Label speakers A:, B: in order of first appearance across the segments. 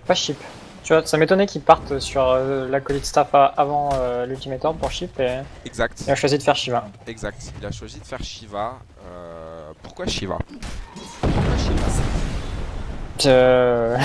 A: pas ship. Tu vois, ça m'étonnait qu'ils partent sur l'acolyte staff avant l'ultimator pour ship et
B: Exact.
A: il a choisi de faire Shiva.
B: Exact. Il a choisi de faire Shiva. Pourquoi Shiva? Pourquoi Shiva?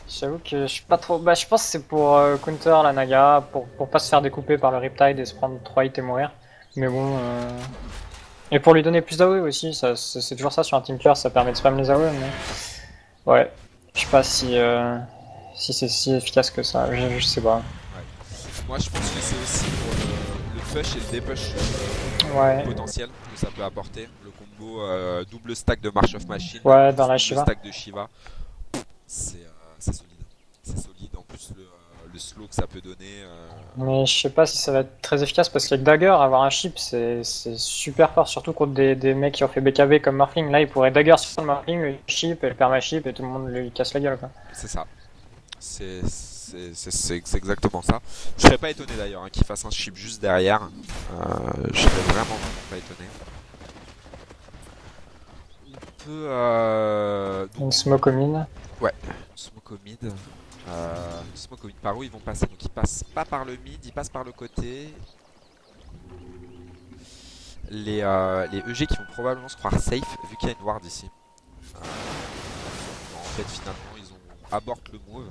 A: J'avoue que je suis pas trop. Bah, je pense que c'est pour counter la Naga, pour pas se faire découper par le Riptide et se prendre 3 hits et mourir. Mais bon. Et pour lui donner plus d'AOE aussi, c'est toujours ça sur un team clear, ça permet de spam les AOE. Mais... Ouais, je sais pas si c'est si efficace que ça, je sais pas.
B: Ouais. Moi je pense que c'est aussi pour le push et le dépush potentiel que ça peut apporter. Le combo double stack de March of Machine,
A: dans la
B: double
A: Shiva.
B: stack de Shiva. C'est solide. C'est solide. En plus le slow que ça peut donner.
A: Mais je sais pas si ça va être très efficace parce qu'avec Dagger, avoir un chip c'est super fort, surtout contre des mecs qui ont fait BKB comme Morphling. Là, il pourrait Dagger sur le Morphling, le chip et le perma-chip et tout le monde lui casse la gueule quoi.
B: C'est ça. C'est exactement ça. Je serais pas étonné d'ailleurs qu'il fasse un chip juste derrière. Je serais vraiment pas étonné. On peut.
A: Une smoke au mid.
B: Ouais, smoke au mid. Smoke au mid, par où ils vont passer? Donc ils passent pas par le mid, ils passent par le côté. Les EG qui vont probablement se croire safe vu qu'il y a une ward ici. En fait finalement ils ont abort le move.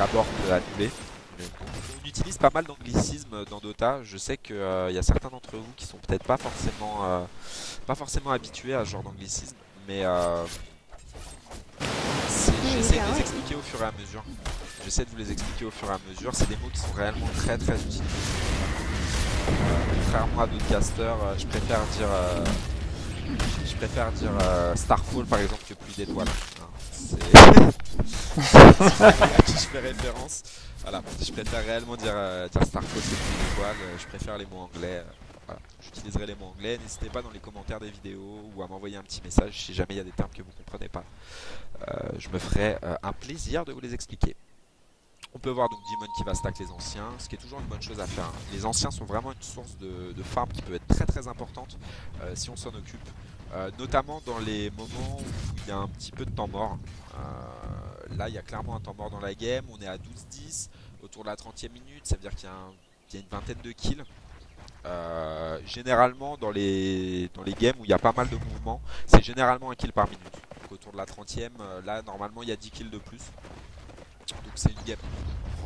B: Abort annulé. On utilise pas mal d'anglicisme dans Dota. Je sais qu'il y a certains d'entre vous qui sont peut-être pas forcément habitués à ce genre d'anglicisme, mais j'essaie de les expliquer au fur et à mesure. J'essaie de vous les expliquer au fur et à mesure. C'est des mots qui sont réellement très utilisés. Contrairement à d'autres casters, je préfère dire Starfall par exemple que pluie d'étoiles. C'est à qui je fais référence. Voilà, je préfère réellement dire Starfall que pluie d'étoiles. Je préfère les mots anglais. Voilà. J'utiliserai les mots anglais. N'hésitez pas dans les commentaires des vidéos ou à m'envoyer un petit message si jamais il y a des termes que vous ne comprenez pas. Je me ferai un plaisir de vous les expliquer. On peut voir donc Demon qui va stack les anciens, ce qui est toujours une bonne chose à faire. Les anciens sont vraiment une source de farm qui peut être très importante si on s'en occupe. Notamment dans les moments où il y a un petit peu de temps mort. Là il y a clairement un temps mort dans la game, on est à 12-10, autour de la 30e minute, ça veut dire qu'il y a une vingtaine de kills. Généralement dans les games où il y a pas mal de mouvements, c'est généralement un kill par minute. Donc autour de la 30e, là normalement il y a 10 kills de plus. Donc c'est une game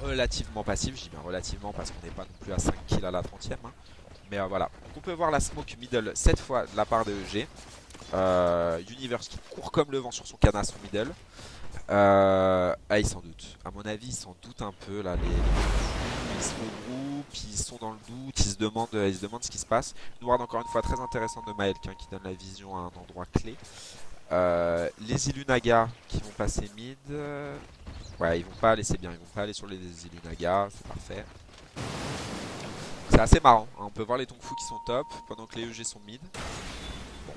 B: relativement passive, je dis bien relativement parce qu'on n'est pas non plus à 5 kills à la 30e. Hein. Mais voilà, donc on peut voir la smoke middle cette fois de la part de EG. Universe qui court comme le vent sur son canasson middle. Ils s'en doutent. À mon avis, ils s'en doutent un peu là. Ils se regroupent, ils sont dans le doute, ils se demandent ce qui se passe. Une ward encore une fois très intéressante de Maelk qui donne la vision à un endroit clé. Les Ilunaga qui vont passer mid. Ouais, ils vont pas aller, c'est bien, ils vont pas aller sur les Ilunaga, c'est parfait. C'est assez marrant, hein. On peut voir les Tongfu qui sont top pendant que les EG sont mid. Bon.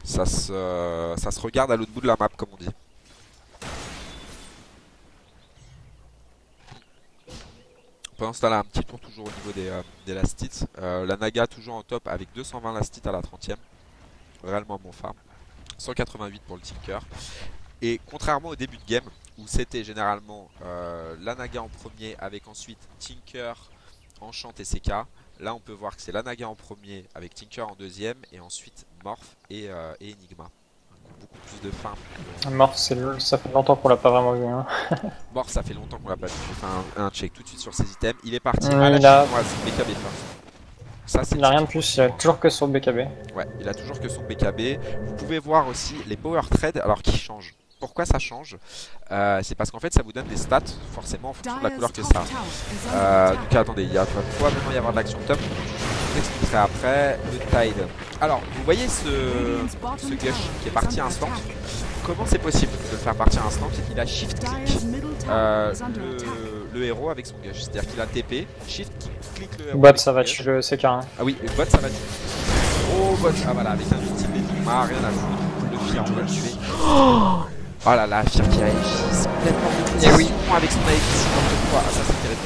B: Ça se regarde à l'autre bout de la map comme on dit. Pendant ce temps-là, un petit tour toujours au niveau des last hits. La Naga toujours en top avec 220 last hits à la 30e. Réellement bon farm. 188 pour le Tinker. Et contrairement au début de game, où c'était généralement la Naga en premier avec ensuite Tinker, Enchant et CK, là on peut voir que c'est la Naga en premier avec Tinker en deuxième et ensuite Morph et Enigma. Beaucoup plus de farm.
A: Morph, ça fait longtemps qu'on l'a pas vraiment vu. Hein.
B: Morph, ça fait longtemps qu'on l'a pas vu. Je vais faire un check tout de suite sur ses items. Il est parti
A: à
B: la chinoise, BKB first.
A: Il a rien de plus, il a toujours que son BKB.
B: Ouais, il a toujours que son BKB. Vous pouvez voir aussi les power trades alors qui changent. Pourquoi ça change? C'est parce qu'en fait ça vous donne des stats forcément en fonction de la couleur que ça a. Donc attendez, il va probablement y avoir de l'action top. Je vous expliquerai après. Le Tide. Alors vous voyez ce Gush qui est parti instant. Comment c'est possible de le faire partir instant? Il a shift click le héros avec son Gush. C'est-à-dire qu'il a TP, shift click le héros.
A: Bot ça va tuer le CK. Hein.
B: Ah oui, le bot ça va tuer. Oh bot, ah voilà, avec un ultime d'énigma, rien à foutre. Le Fear on va le tuer. Oh là là, Fear qui a Aegis complètement de position avec son Aegis n'importe quoi. Ah ça c'est terrible.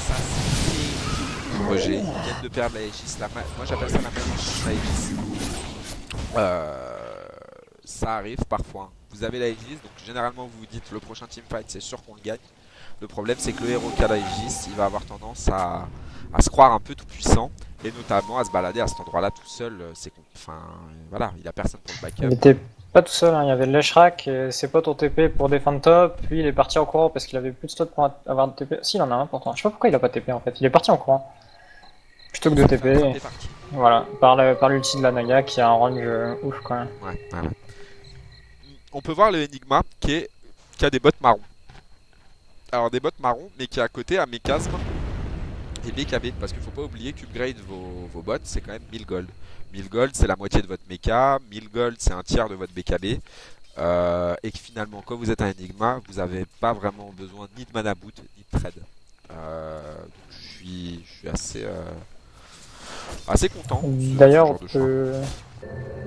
B: Ça c'est terrible. Roger, il vient de perdre la Aegis. Moi j'appelle ça la même Aegis. ça arrive parfois. Vous avez la Aegis, donc généralement vous vous dites le prochain teamfight c'est sûr qu'on le gagne. Le problème c'est que le héros qui a la Aegis, il va avoir tendance à se croire un peu tout puissant et notamment à se balader à cet endroit là tout seul. Enfin voilà, il a personne pour le
A: Il
B: backup.
A: était pas tout seul, hein. Il y avait Leshrak et ses potes ont TP pour défendre top. Lui il est parti en courant parce qu'il avait plus de slots pour avoir de TP. Si, il en a un pourtant. Je sais pas pourquoi il a pas TP en fait. Il est parti en courant. Plutôt que de TP. Voilà, par l'ulti de la Naga qui a un range ouf quand même.
B: Ouais. On peut voir le Enigma qui a des bottes marrons. Alors des bottes marrons mais qui à côté a Mécasme et BKB, parce qu'il faut pas oublier qu'upgrade vos bots c'est quand même 1000 gold. 1000 gold c'est la moitié de votre mecha, 1000 gold c'est un tiers de votre BKB. Et que finalement quand vous êtes un Enigma, vous n'avez pas vraiment besoin ni de mana boot ni de trade. Je suis assez content.
A: D'ailleurs,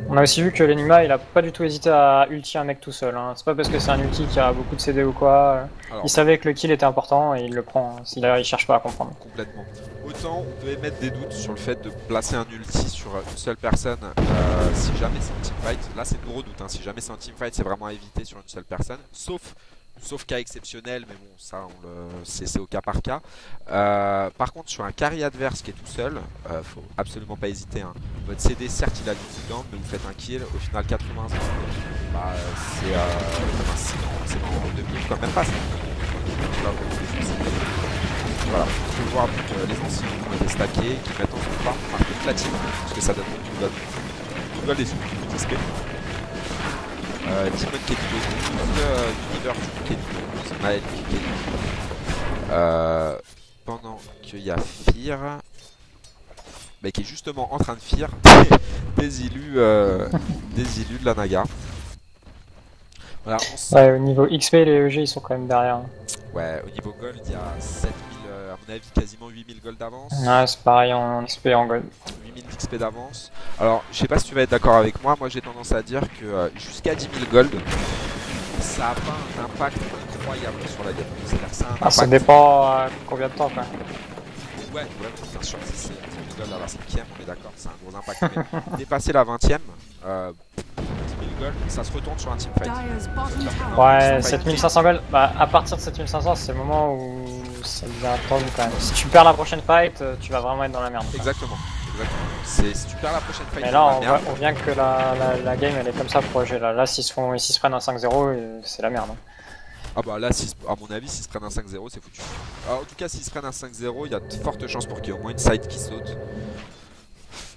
A: on a aussi vu que l'Enigma il a pas du tout hésité à ulti un mec tout seul. Hein. C'est pas parce que c'est un ulti qui a beaucoup de CD ou quoi. Alors, il savait que le kill était important et il le prend. Il cherche pas à comprendre.
B: Complètement. Autant on peut émettre des doutes sur le fait de placer un ulti sur une seule personne si jamais c'est un teamfight. Là c'est de gros doutes. Hein. Si jamais c'est un teamfight, c'est vraiment à éviter sur une seule personne. Sauf cas exceptionnel, mais bon, ça c'est au cas par cas. Par contre, sur un carry adverse qui est tout seul, faut absolument pas hésiter. Hein. Votre CD, certes, il a du cooldown, mais vous faites un kill, au final 80, bah, c'est dans 2 minutes quand même pas. Voilà, on peut voir les anciens qui ont été stackés, qui mettent en son farm, marquer platine, parce que ça donne beaucoup de gold et surtout XP. Timon qui est niveau 12, Univer qui est niveau 11, Mael qui est niveau 12. Pendant qu'il y a Fear, bah, qui est justement en train de Fear des illus de la Naga. Voilà,
A: ouais, au niveau XP, les EG ils sont quand même derrière.
B: Ouais, au niveau gold, il y a 7000, à mon avis, quasiment 8000 gold d'avance.
A: Ouais, c'est pareil en XP et en gold.
B: 8000 d'XP d'avance. Alors, je sais pas si tu vas être d'accord avec moi, j'ai tendance à dire que jusqu'à 10 000 gold, ça a pas un impact incroyable sur la game. C'est-à-dire que ça a un impact...
A: ça dépend à combien de temps, quoi.
B: Ouais, bien sûr, si c'est 10 000 gold à la 5ème, on est d'accord, c'est un gros impact. Mais dépasser la 20ème, 10 000 gold, ça se retourne sur un teamfight.
A: Ouais, 7500 gold, bah, à partir de 7500, c'est le moment où ça devient tendu quand même. Si tu perds la prochaine fight, tu vas vraiment être dans la merde.
B: Exactement. Si tu perds la prochaine fight,
A: mais là, on voit que la game elle est comme ça pour EG. Là, s'ils se prennent un 5-0, c'est la merde. Hein.
B: Ah bah là, à mon avis, s'ils se prennent un 5-0, c'est foutu. Alors, en tout cas, s'ils se prennent un 5-0, il y a de fortes chances pour qu'il y ait au moins une side qui saute.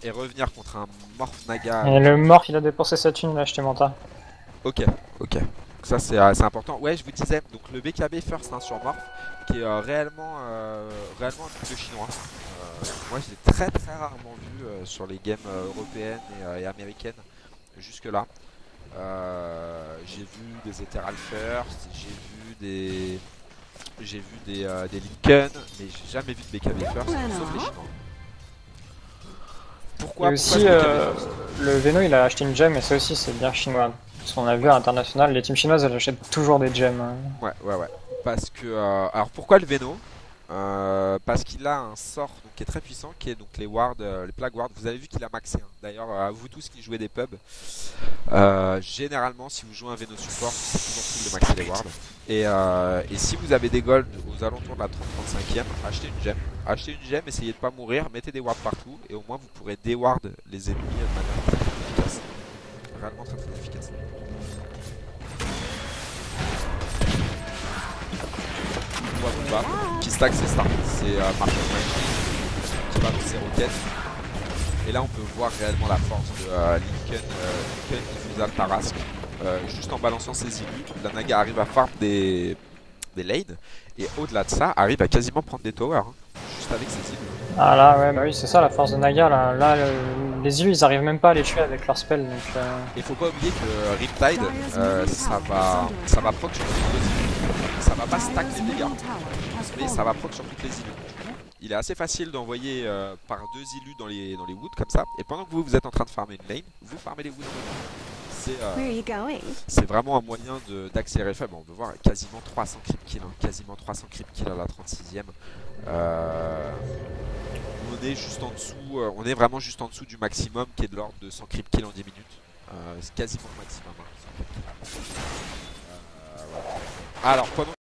B: Et revenir contre un Morph Naga.
A: Et le Morph, il a dépensé sa thune, là, acheté Manta.
B: Ok. Ça, c'est important. Ouais, je vous disais, donc le BKB first hein, sur Morph, qui est réellement un truc de chinois. Moi, je l'ai très rarement vu sur les games européennes et américaines jusque là. J'ai vu des Ethereal First, j'ai vu des Lincoln, mais j'ai jamais vu de BKB First, sauf les Chinois.
A: Pourquoi aussi, le Veno il a acheté une gem et ça aussi c'est bien chinois. Parce qu'on a vu à l'international, les teams chinoises elles achètent toujours des gems.
B: Ouais. Parce que. Alors pourquoi le Veno parce qu'il a un sort donc, qui est très puissant, qui est donc les wards, les plague wards. Vous avez vu qu'il a maxé. Hein. D'ailleurs, vous tous qui jouez des pubs, généralement, si vous jouez un Veno support, c'est toujours cool de maxer les wards. Et si vous avez des golds aux alentours de la 30-35ème, achetez une gemme. Achetez une gemme, essayez de pas mourir, mettez des wards partout, et au moins vous pourrez déward les ennemis de manière très efficace. Réellement très efficace. Qui stack ses stars, c'est Marshall Machine qui balance ses roquettes. Et là on peut voir réellement la force de Lincoln Diffusal Tarrasque. Juste en balançant ses illus, la Naga arrive à farm des lanes et au-delà de ça arrive à quasiment prendre des towers hein, juste avec ses illus.
A: Ah là ouais bah oui c'est ça la force de Naga là les illus ils arrivent même pas à les tuer avec leur spell donc
B: Et faut pas oublier que Riptide ça va proc sur toutes les illus. Ça va pas stack les dégâts mais ça va proc sur toutes les illus. Il est assez facile d'envoyer par 2 illus dans les woods comme ça et pendant que vous êtes en train de farmer une lane, vous farmez les woods. C'est vraiment un moyen d'accélérer le faible. On peut voir quasiment 300 creep kills, hein, quasiment 300 creep kills à la 36ème. On est juste en dessous, on est vraiment juste en dessous du maximum qui est de l'ordre de 100 creep kills en 10 minutes. C'est quasiment le maximum. Hein, 104 kills. Voilà. Alors, pendant